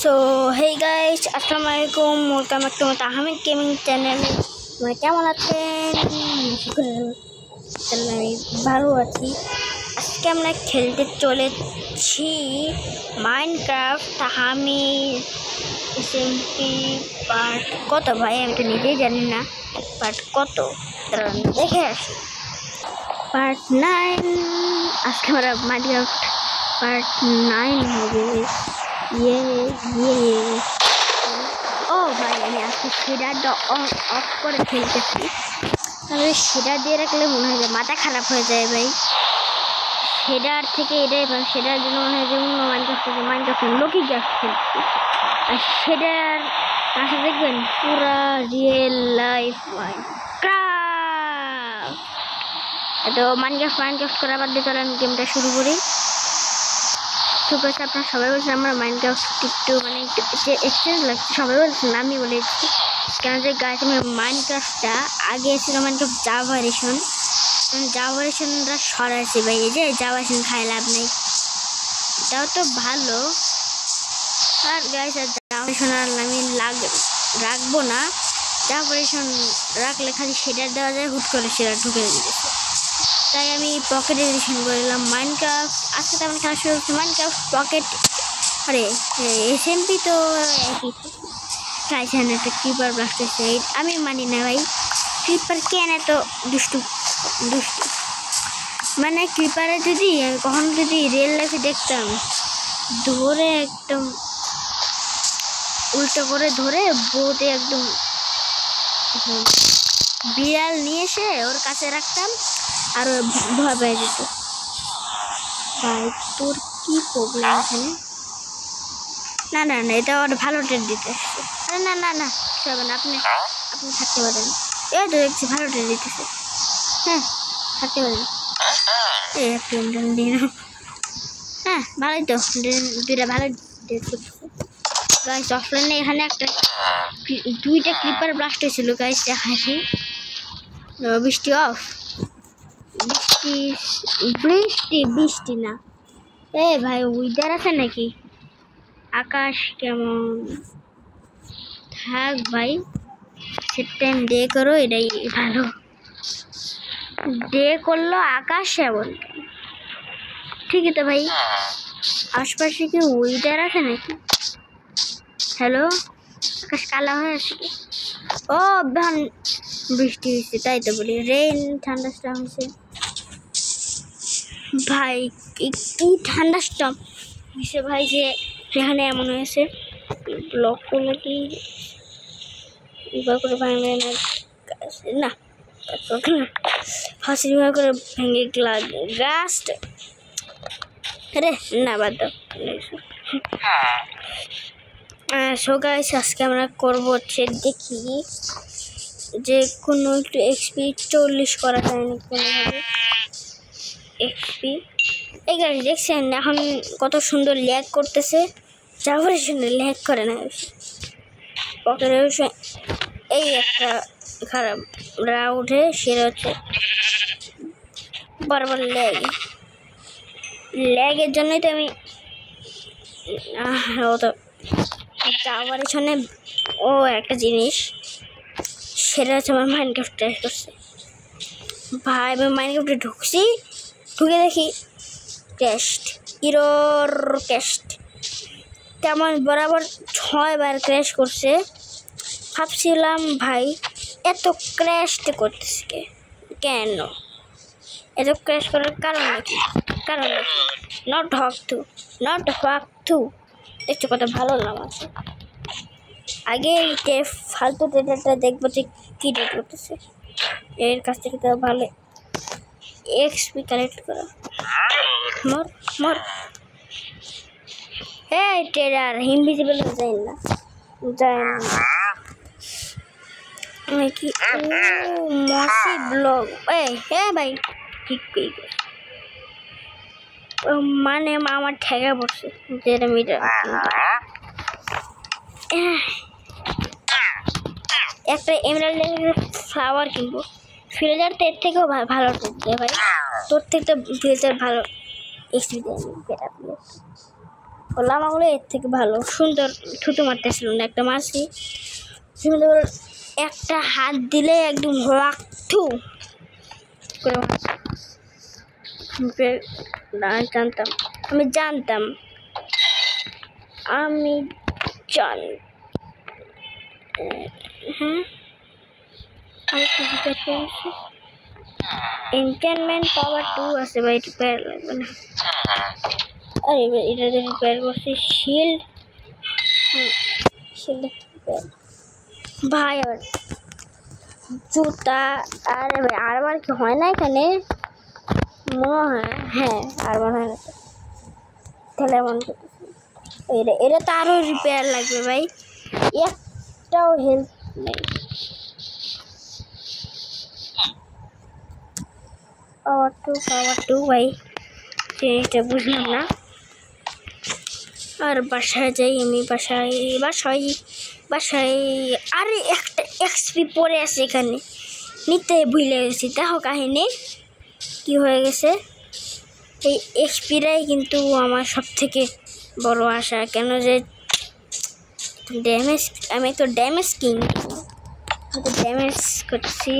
So hey guys, আসসালামু আলাইকুম। Welcome back to Tahmid gaming চ্যানেলে। মানে কেমন আছেন? আমি ভালো আছি। আজকে আমরা খেলতে চলেছি মাইনক্রাফট তাহমিদ এসএমপি পার্ট কত ভাই, আমি তো নিজেই জানি না পার্ট কত, দেখে আসি। পার্ট 9। আজকে আমরা মাইনক্রাফট পার্ট 9 হবে। ও ভাই, আমি আজকে শেডারটা অফ করে খেলতেছি। তাহলে শেডার দিয়ে রাখলে মনে হয় যে মাথা খারাপ হয়ে যায় ভাই। শেডার থেকে এটাই ভাই, শেডার জন্য মনে হয় যে অন্য মাইনক্রাফট লোকি গ্যাস খেলছি। আর শেডার আসলে দেখবেন পুরা রিয়েল লাইফ মাইনক্রাফট। তো মাইনক্রাফট করার বাদ দিয়ে চলে আমি গেমটা শুরু করি। আপনারা সবাই বলছেন আমার মাইনক্রাফট একটু এক্সচেঞ্জ লাগছে, সবাই বলছেন, আমি বলেছি কেন যে গাছ আমি মাইনক্রাফটটা আগে ছিল মাইনক্রাফট জাভারেশনটা সরাইছি ভাই। এই যে জাভারেশন খাই লাভ নেই, এটাও তো ভালো। আর গাছ আর জাভারেশন আর আমি রাখবো না। জাভারেশন রাখলে খালি শেডার দেওয়া যায়, হুট করে শেডার ঢুকে দিয়েছে, তাই আমি পকেট এডিশন করলাম মাইনক্রাফট। আজকে তো আমি খেলা শুরু করছি মাইনক্রাফট পকেট। আরে এসএমপি তো একই চাইছেন, একটা ক্রিপার ব্লাস্ট হচ্ছে। আমি মানি না ভাই, ক্রিপার কেন এত দুষ্টু। মানে ক্রিপারে যদি আমি কখনো যদি রিয়েল লাইফে দেখতাম, ধরে একদম উল্টো করে ধরে বউতে একদম বিড়াল নিয়ে এসে ওর কাছে রাখতাম আর ভয় পেয়ে যেত। ভাই তোর কি প্রবলেম এখানে? না না না, এটা ওর ভালো ট্রেড দিতে আসছে। আরে না না না, হবে না, আপনি থাকতে পারেন। এই তো দেখছি ভালো ট্রেড দিতেছে। হ্যাঁ থাকতে পারেন। এই একটা দিন, হ্যাঁ ভালোই তো, দুইটা ভালো গাইস। অফলাইনে এখানে দুইটা ক্রিপার ব্লাস্ট হয়েছিল গাইস, দেখাচ্ছি। বৃষ্টি অফ, বৃষ্টি না। এ ভাই উইদার আছে নাকি? আকাশ কেমন? থাক ভাই, সেট টাইম ডে করো, এটাই ভালো। ডে করলো আকাশ এমন, ঠিকই তো ভাই। আশপাশে কি উইদার আছে নাকি? হ্যালো, আকাশ কালা হয়ে আসছে। ও বৃষ্টি হয়েছে, তাই তো বলি, রেইন থান্ডারস্টর্ম হয়েছে ভাই। কি থান্ডারস্টর্ম হয়েছে ভাই, যে এখানে এমন হয়েছে। ব্লক করলে কি করে ভাঙবে না, ফাঁসি করে ভেঙে গাছটা। আরে না, বাদ দাও। সো গাইস, আজকে আমরা করবো হচ্ছে, দেখি যে কোনো একটু এক্সপি 40 করা যায় না কোনোভাবে। এক্সপি এই গাড়ি দেখছেন এখন কত সুন্দর ল্যাগ করতেছে, জাভারেশনে ল্যাগ করে না। পকেটের এই একটা খারাপ উঠে সেটা হচ্ছে বারবার ল্যাগের জন্যই তো আমি তো জাভারেশনে। ও একটা জিনিস, সেটা হচ্ছে আমার মাইনক্রাফট ট্রাই করছে ভাই। আমি মাইনক্রাফটে ঢুকে দেখি ক্যাস্ট তেমন বরাবর 6 বার ক্র্যাশ করছে। ভাবছিলাম ভাই এত ক্র্যাশ করতেছে কেন, এত ক্র্যাশ করার কারণ নাকি? নট হক টু দেখতে কত ভালো নাম আছে। আগে ফালতু ডেটাটা দেখবো যে কি ডেট করতেছে, এর কাছ থেকে তো ভালো এক্সপি কালেক্ট করা। মর এই টেরার ইনভিজিবল যায় না কি মসি ব্লগ। এই ভাই ঠিক মানে আমার ঠেকা পড়ছে, যেটা মিটার একটা এমরাল্ড ফ্লাওয়ার কিনবো। ফিল্টার তো এর থেকেও ভালো ভাই, তোর থেকে তো ফিল্টার ভালো এক্সপি দেয়। লামাগুলো এর থেকে ভালো সুন্দর থুতু মারতেছিল না একটা মাছই সুন্দর একটা হাত দিলে একদম লাকঠু করে না জানতাম আমি জান হ্যাঁ এনচেন্টমেন্ট পাওয়ার 2 আছে ভাই রিপেয়ার লাগবে না আরে এটা রিপেয়ার করছি শিল্ড শিল্ড ভাই আর জুতা আরে ভাই আরবার কি হয় না এখানে মনে হয় হ্যাঁ আরবার হয় না তাহলে এমন এটা তো আরও রিপেয়ার লাগবে ভাই একটাও হেল্প নেই পাওয়ার টু ভাই জিনিসটা বুঝলাম না আর বাসায় যাই আমি বাসায় আরে একটা এক্সপি পড়ে আছে এখানে নিতে ভুলে গেছি দেখো কাহিনী কি হয়ে গেছে এই এক্সপিটাই কিন্তু আমার সব থেকে বড় আশা কেন যে ড্যামেজ আমি তো ড্যামেজ ড্যামেজ করছি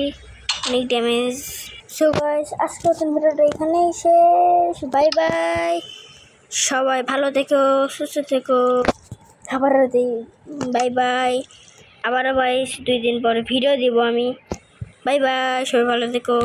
অনেক ড্যামেজ সো গাইস আজকে ভিডিওটা এখানেই শেষ বাই বাই সবাই ভালো থেকো সুস্থ থেকো খাবার দিই বাই বাই আবারও ভাই 2 দিন পরে ভিডিও দিব আমি বাই বাই সবাই ভালো থেকো